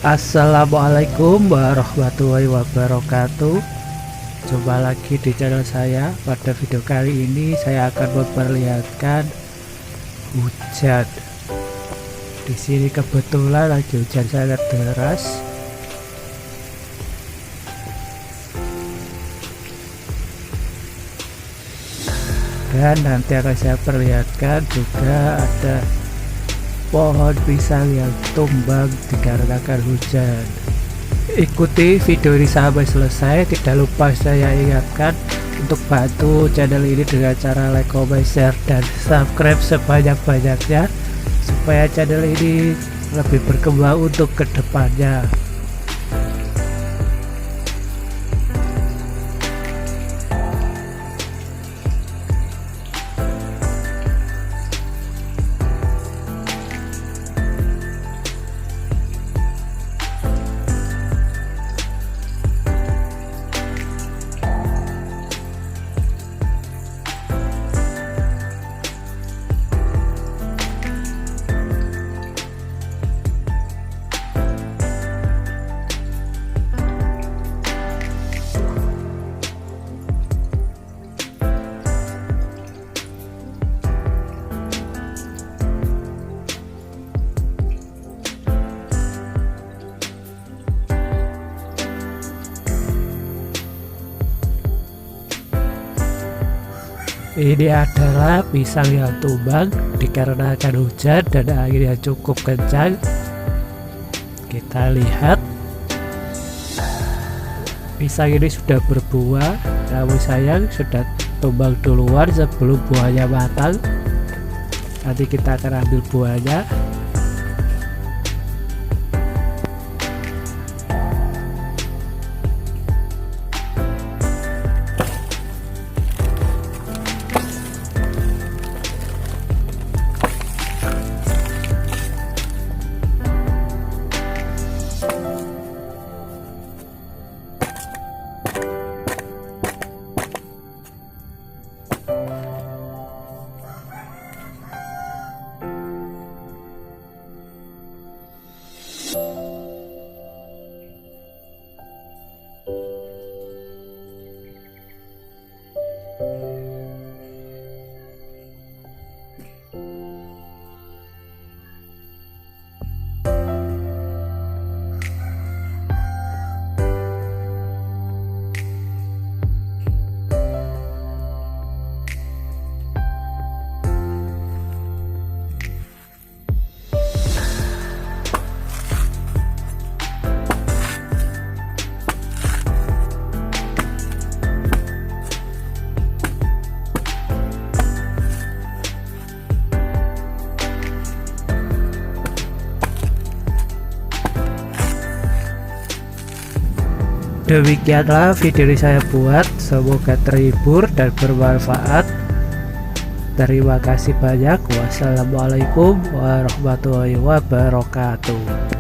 Assalamualaikum warahmatullahi wabarakatuh. Jumpa lagi di channel saya. Pada video kali ini saya akan memperlihatkan hujan. Di sini kebetulan lagi hujan sangat deras. Dan nanti akan saya perlihatkan juga ada pohon pisang yang tumbang dikarenakan hujan. Ikuti video ini sampai selesai. Tidak lupa saya ingatkan untuk bantu channel ini dengan cara like, comment, share, dan subscribe sebanyak-banyaknya supaya channel ini lebih berkembang untuk kedepannya. Ini adalah pisang yang tumbang dikarenakan hujan dan angin yang cukup kencang. Kita lihat pisang ini sudah berbuah, namun sayang sudah tumbang duluan sebelum buahnya matang. Nanti kita akan ambil buahnya. Demikianlah video ini saya buat, semoga terhibur dan bermanfaat. Terima kasih banyak. Wassalamualaikum warahmatullahi wabarakatuh.